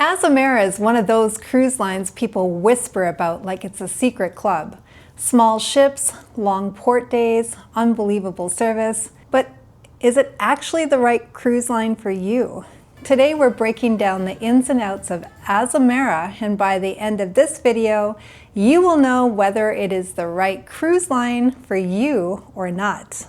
Azamara is one of those cruise lines people whisper about like it's a secret club. Small ships, long port days, unbelievable service. But is it actually the right cruise line for you? Today we're breaking down the ins and outs of Azamara, and by the end of this video, you will know whether it is the right cruise line for you or not.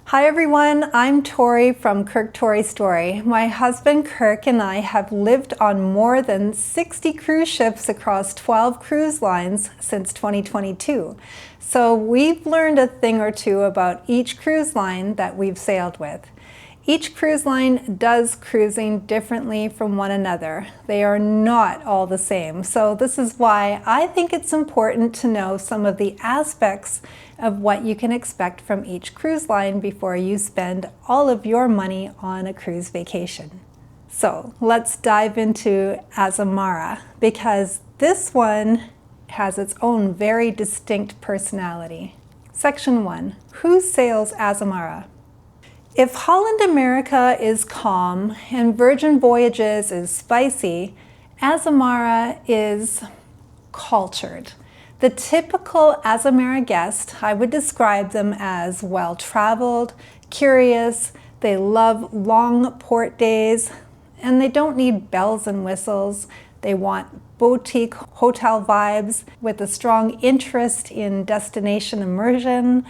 Hi everyone, I'm Tori from KirkToriStory. My husband Kirk and I have lived on more than 60 cruise ships across 12 cruise lines since 2022. So we've learned a thing or two about each cruise line that we've sailed with. Each cruise line does cruising differently from one another. They are not all the same. So this is why I think it's important to know some of the aspects of what you can expect from each cruise line before you spend all of your money on a cruise vacation. So let's dive into Azamara, because this one has its own very distinct personality. Section 1. Who sails Azamara? If Holland America is calm and Virgin Voyages is spicy, Azamara is cultured. The typical Azamara guest, I would describe them as well-traveled, curious, they love long port days, and they don't need bells and whistles. They want boutique hotel vibes with a strong interest in destination immersion.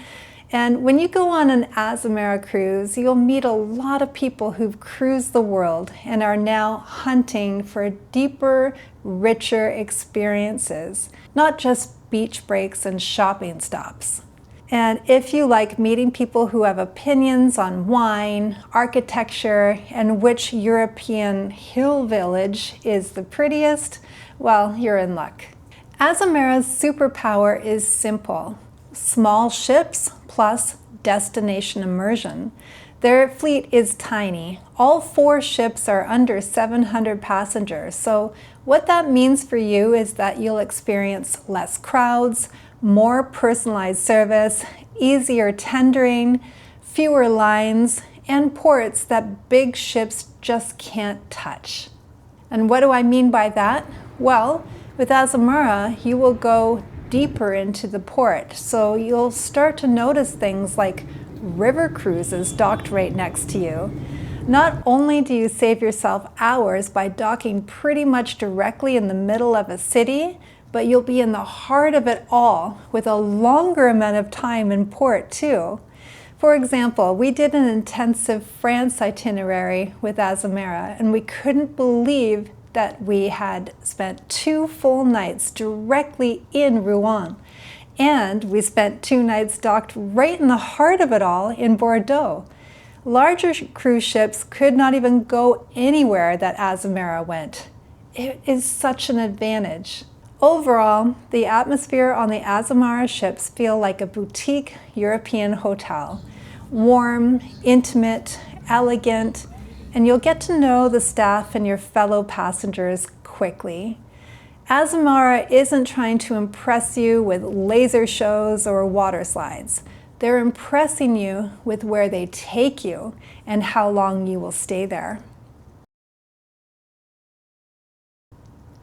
And when you go on an Azamara cruise, you'll meet a lot of people who've cruised the world and are now hunting for deeper, richer experiences, not just beach breaks and shopping stops. And if you like meeting people who have opinions on wine, architecture, and which European hill village is the prettiest, well, you're in luck. Azamara's superpower is simple. Small ships plus destination immersion. Their fleet is tiny. All 4 ships are under 700 passengers. So what that means for you is that you'll experience less crowds, more personalized service, easier tendering, fewer lines, and ports that big ships just can't touch. And what do I mean by that? Well, with Azamara, you will go deeper into the port. So you'll start to notice things like river cruises docked right next to you. Not only do you save yourself hours by docking pretty much directly in the middle of a city, but you'll be in the heart of it all with a longer amount of time in port too. For example, we did an intensive France itinerary with Azamara, and we couldn't believe that we had spent 2 full nights directly in Rouen. And we spent 2 nights docked right in the heart of it all in Bordeaux. Larger cruise ships could not even go anywhere that Azamara went. It is such an advantage. Overall, the atmosphere on the Azamara ships feel like a boutique European hotel. Warm, intimate, elegant, and you'll get to know the staff and your fellow passengers quickly. Azamara isn't trying to impress you with laser shows or water slides. They're impressing you with where they take you and how long you will stay there.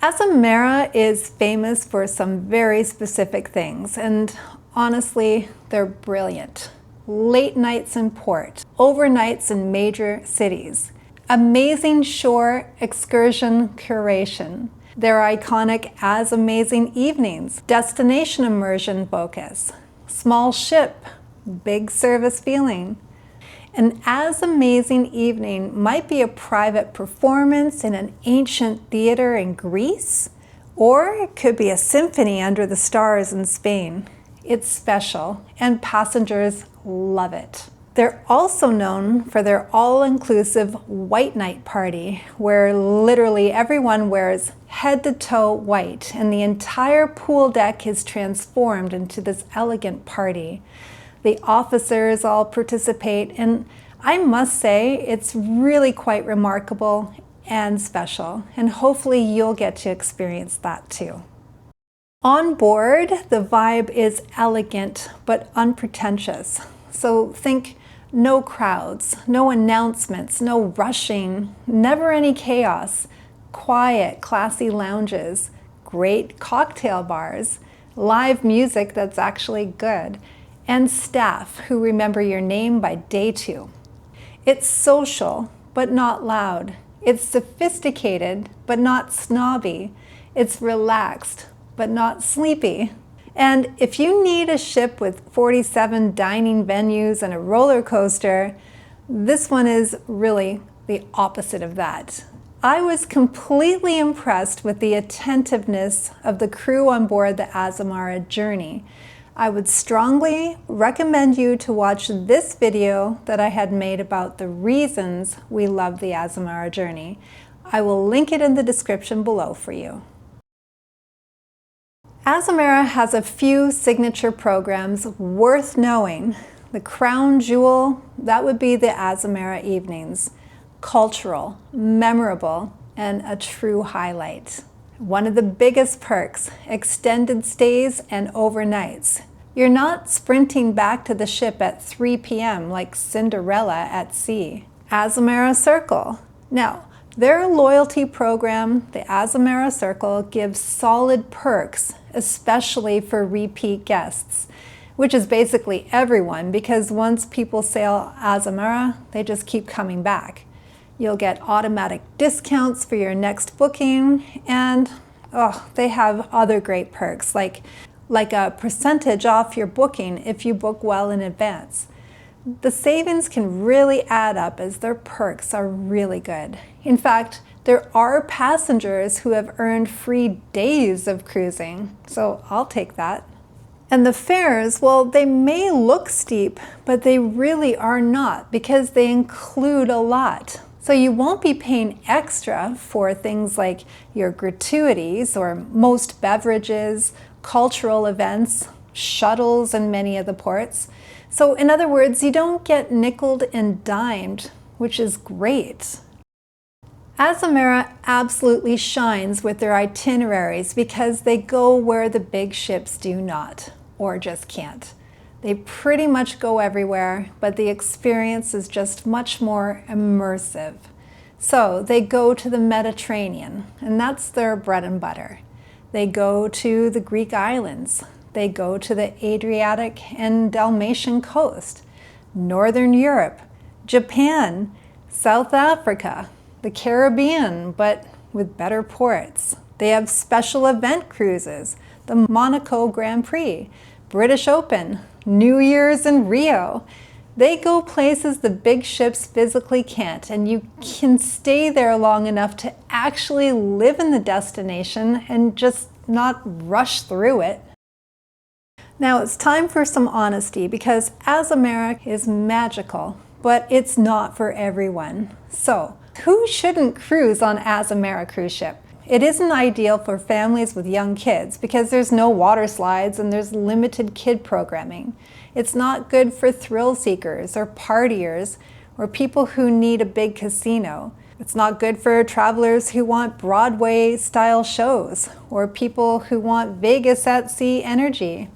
Azamara is famous for some very specific things, and honestly, they're brilliant. Late nights in port, overnights in major cities, amazing shore excursion curation, their iconic AzAmazing Evenings, destination immersion focus, small ship, big service feeling. An AzAmazing Evening might be a private performance in an ancient theater in Greece, or it could be a symphony under the stars in Spain. It's special, and passengers love it. They're also known for their all-inclusive white night party, where literally everyone wears head-to-toe white, and the entire pool deck is transformed into this elegant party. The officers all participate, and I must say it's really quite remarkable and special, and hopefully you'll get to experience that too. On board, the vibe is elegant but unpretentious. So think No crowds, no announcements, no rushing, never any chaos. Quiet, classy lounges, great cocktail bars, live music that's actually good, and staff who remember your name by day 2. It's social, but not loud. It's sophisticated, but not snobby. It's relaxed, but not sleepy. And if you need a ship with 47 dining venues and a roller coaster, this one is really the opposite of that. I was completely impressed with the attentiveness of the crew on board the Azamara journey. I would strongly recommend you to watch this video that I had made about the reasons we love the Azamara journey. I will link it in the description below for you. Azamara has a few signature programs worth knowing. The crown jewel, that would be the Azamara Evenings. Cultural, memorable, and a true highlight. One of the biggest perks, extended stays and overnights. You're not sprinting back to the ship at 3 p.m. like Cinderella at sea. Azamara Circle. Now, their loyalty program, the Azamara Circle, gives solid perks, especially for repeat guests, which is basically everyone, because once people sail Azamara, they just keep coming back. You'll get automatic discounts for your next booking, and they have other great perks, like a percentage off your booking if you book well in advance. The savings can really add up as their perks are really good. In fact, there are passengers who have earned free days of cruising, so I'll take that. And the fares, well, they may look steep, but they really are not, because they include a lot. So you won't be paying extra for things like your gratuities or most beverages, cultural events, shuttles in many of the ports. So in other words, you don't get nickeled and dimed, which is great. Azamara absolutely shines with their itineraries because they go where the big ships do not, or just can't. They pretty much go everywhere, but the experience is just much more immersive. So they go to the Mediterranean, and that's their bread and butter. They go to the Greek islands. They go to the Adriatic and Dalmatian coast, Northern Europe, Japan, South Africa, the Caribbean, but with better ports. They have special event cruises, the Monaco Grand Prix, British Open, New Year's in Rio. They go places the big ships physically can't, and you can stay there long enough to actually live in the destination and just not rush through it. Now it's time for some honesty, because Azamara is magical, but it's not for everyone. So, who shouldn't cruise on Azamara cruise ship? It isn't ideal for families with young kids because there's no water slides and there's limited kid programming. It's not good for thrill seekers or partiers or people who need a big casino. It's not good for travelers who want Broadway-style shows or people who want Vegas at sea energy,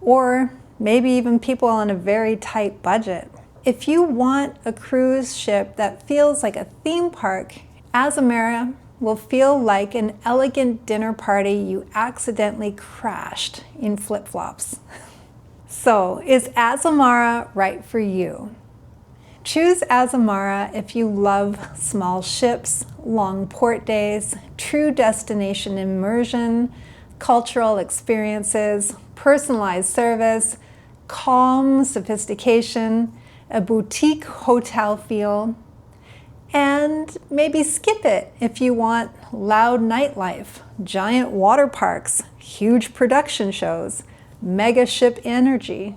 or maybe even people on a very tight budget. If you want a cruise ship that feels like a theme park, Azamara will feel like an elegant dinner party you accidentally crashed in flip-flops. So, is Azamara right for you? Choose Azamara if you love small ships, long port days, true destination immersion, cultural experiences, personalized service, calm sophistication, a boutique hotel feel, and maybe skip it if you want loud nightlife, giant water parks, huge production shows, mega ship energy.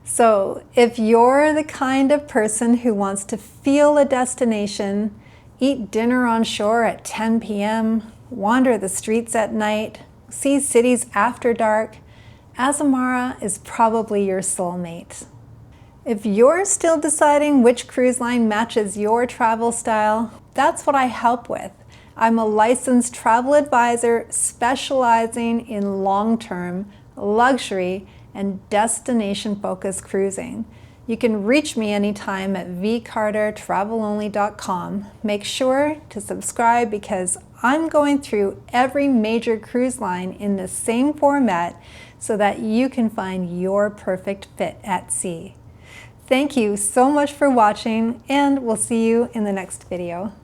So if you're the kind of person who wants to feel a destination, eat dinner on shore at 10 p.m., wander the streets at night, see cities after dark, Azamara is probably your soulmate. If you're still deciding which cruise line matches your travel style, that's what I help with. I'm a licensed travel advisor specializing in long-term, luxury, and destination-focused cruising. You can reach me anytime at vcartertravelonly.com. Make sure to subscribe because I'm going through every major cruise line in the same format so that you can find your perfect fit at sea. Thank you so much for watching, and we'll see you in the next video.